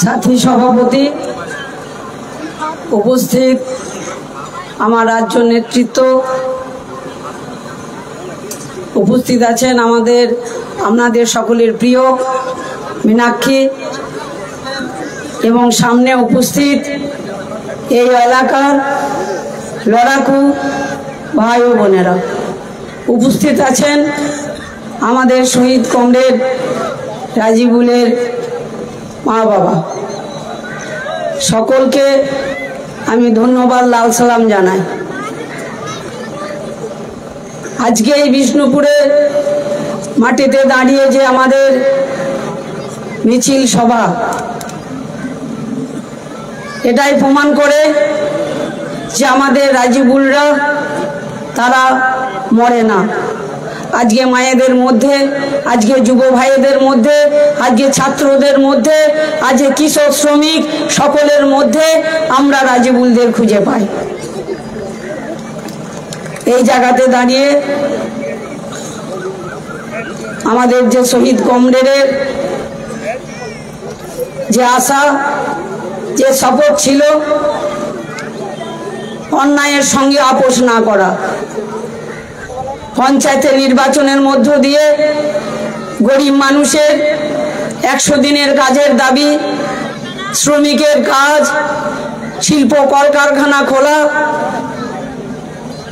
সাথী সভাপতি, উপস্থিত আমার রাজ্য নেতৃত্ব, উপস্থিত আছেন আপনাদের সকলের প্রিয় মীনাক্ষী, এবং সামনে উপস্থিত এই এলাকার লড়াকু ভাই ও বোনেরা, উপস্থিত আছেন আমাদের শহীদ কমরেড রাজিবুলের মা বাবা, সকলকে আমি ধন্যবাদ, লাল সালাম জানাই। আজকে এই বিষ্ণুপুরে মাটিতে দাঁড়িয়ে যে আমাদের মিছিল সভা, এটাই প্রমাণ করে যে আমাদের রাজিবুলরা তারা মরে না। আজকে মায়েদের মধ্যে, আজকে যুব ভাইদের মধ্যে, আজকে ছাত্রদের মধ্যে, আজকে কৃষক শ্রমিক সকলের মধ্যে আমরা রাজিবুলদের খুঁজে পাই। এই জায়গাতে দাঁড়িয়ে আমাদের যে শহীদ কমরেডের যে আশা, যে শপথ ছিল অন্যায়ের সঙ্গে আপোষ না করা, পঞ্চায়েতের নির্বাচনের মধ্য দিয়ে গরিব মানুষের 100 দিনের কাজের দাবি, শ্রমিকের কাজ, শিল্প কলকারখানা খোলা,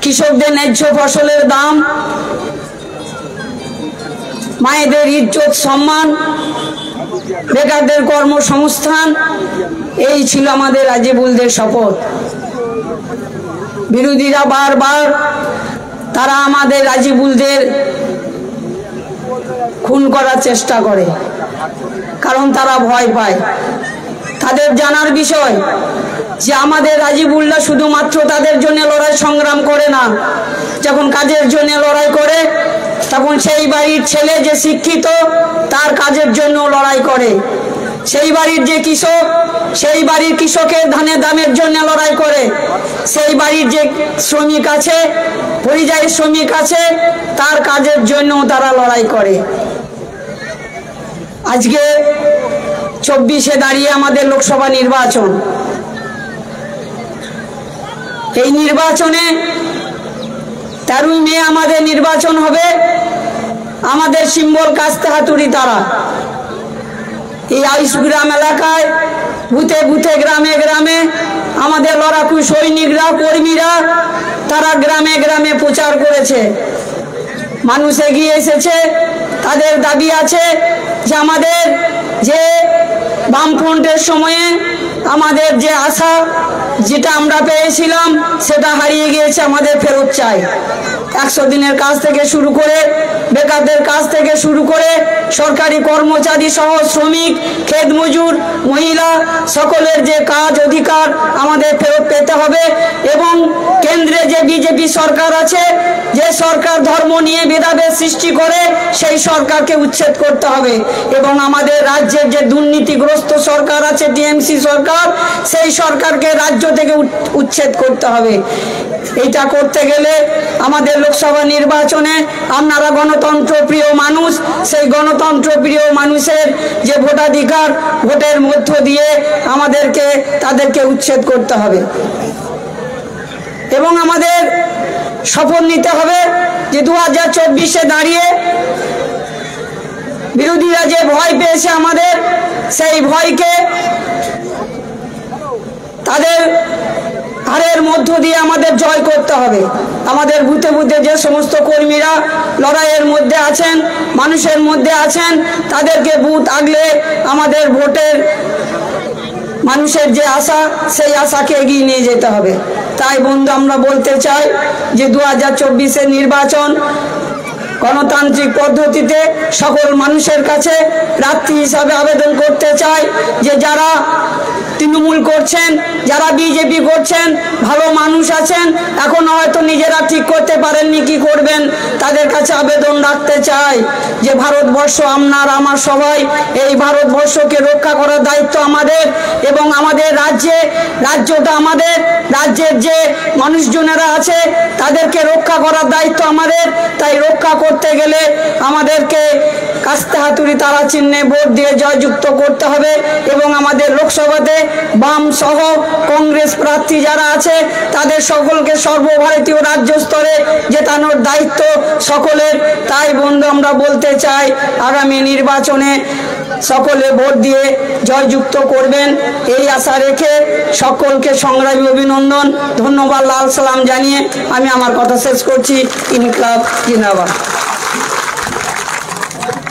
কৃষকদের ন্যায্য ফসলের দাম, মায়েদের ইজ্জত সম্মান, বেকারদের কর্মসংস্থান, এই ছিল আমাদের রাজিবুলদের শপথ। বিরোধীরা বারবার তারা আমাদের রাজিবুলদের খুন করার চেষ্টা করে, কারণ তারা ভয় পায়। তাদের জানার বিষয় যে আমাদের রাজিবুলরা শুধুমাত্র তাদের জন্য লড়াই সংগ্রাম করে না, যখন কাজের জন্য লড়াই করে তখন সেই বাড়ির ছেলে যে শিক্ষিত তার কাজের জন্য লড়াই করে, সেই বাড়ির যে কৃষক সেই বাড়ির কৃষকের ধানের দামের জন্য লড়াই করে, সেই বাড়ির যে শ্রমিক আছে, পরিযায়ী শ্রমিক আছে, তার কাজের জন্য তারা লড়াই করে। আজকে 24-এ দাঁড়িয়ে আমাদের লোকসভা নির্বাচন, এই নির্বাচনে 13ই মে আমাদের নির্বাচন হবে। আমাদের সিম্বল কাস্তে হাতুড়ি তারা। এই আইসগ্রাম এলাকায় বুথে বুথে, গ্রামে গ্রামে আমাদের লড়াকু সৈনিকরা, কর্মীরা তারা গ্রামে গ্রামে প্রচার করেছে। মানুষ এগিয়ে এসেছে, তাদের দাবি আছে যে আমাদের যে বামফ্রন্টের সময়ে আমাদের যে আশা, যেটা আমরা পেয়েছিলাম সেটা হারিয়ে গিয়েছে, আমাদের ফেরত চাই। 100 দিনের কাজ থেকে শুরু করে, বেকারদের কাজ থেকে শুরু করে, সরকারি কর্মচারী সহ শ্রমিক, ক্ষেত মজুর, মহিলা সকলের যে কাজ অধিকার আমাদের ফেরত পেতে হবে। এবং কেন্দ্রে যে বিজেপি সরকার আছে, যে সরকার ধর্ম নিয়ে ভেদাভেদ সৃষ্টি করে, সেই সরকারকে উচ্ছেদ করতে হবে। এবং আমাদের রাজ্যের যে দুর্নীতিগ্রস্ত সরকার আছে, টিএমসি সরকার, সেই সরকারকে রাজ্য থেকে উচ্ছেদ করতে হবে। এটা করতে গেলে আমাদের লোকসভা নির্বাচনে আপনারা গণতন্ত্র প্রিয় মানুষ, সেই গণতন্ত্র প্রিয় মানুষের যে ভোটাধিকার, ভোটের মধ্য দিয়ে আমাদেরকে তাদেরকে উচ্ছেদ করতে হবে। এবং আমাদের শপথ নিতে হবে যে 2024-এ দাঁড়িয়ে বিরোধীরা যে ভয় পেয়েছে আমাদের, সেই ভয়কে তাদের হারের মধ্য দিয়ে আমাদের জয় করতে হবে। আমাদের বুথে বুথে যে সমস্ত কর্মীরা লড়াইয়ের মধ্যে আছেন, মানুষের মধ্যে আছেন, তাদেরকে বুথ আগলে আমাদের ভোটের মানুষের যে আশা, সেই আশাকে এগিয়ে নিয়ে যেতে হবে। তাই বন্ধু, আমরা বলতে চাই যে 2024-এর নির্বাচন গণতান্ত্রিক পদ্ধতিতে সকল মানুষের কাছে প্রার্থী হিসাবে আবেদন করতে চাই যে যারা তৃণমূল করছেন, যারা বিজেপি করছেন, ভালো মানুষ আছেন, এখন হয়তো নিজেরা ঠিক করতে পারেননি কি করবেন। তাদের কাছে আবেদন রাখতে চাই যে ভারতবর্ষ আপনার আমার সবাই, এই ভারতবর্ষকে রক্ষা করার দায়িত্ব আমাদের এবং আমাদের রাজ্যটা আমাদের, রাজ্যের যে মানুষজনেরা আছে তাদেরকে রক্ষা করার দায়িত্ব আমাদের। তাই রক্ষা করতে গেলে আমাদেরকে কাস্তে হাতুড়ি তারা চিহ্নে ভোট দিয়ে জয়যুক্ত করতে হবে এবং আমাদের লোকসভাতে বাম সহ কংগ্রেস প্রার্থী যারা আছে তাদের সকলকে সর্বভারতীয় রাজ্য স্তরে জেতানোর দায়িত্ব সকলের। তাই বন্ধু আমরা বলতে চাই আগামী নির্বাচনে সকলে ভোট দিয়ে জয়যুক্ত করবেন এই আশা রেখে সকলকে সংগ্রামী অভিনন্দন, ধন্যবাদ, লাল সালাম জানিয়ে আমি আমার কথা শেষ করছি। ইনকলাব জিন্দাবাদ।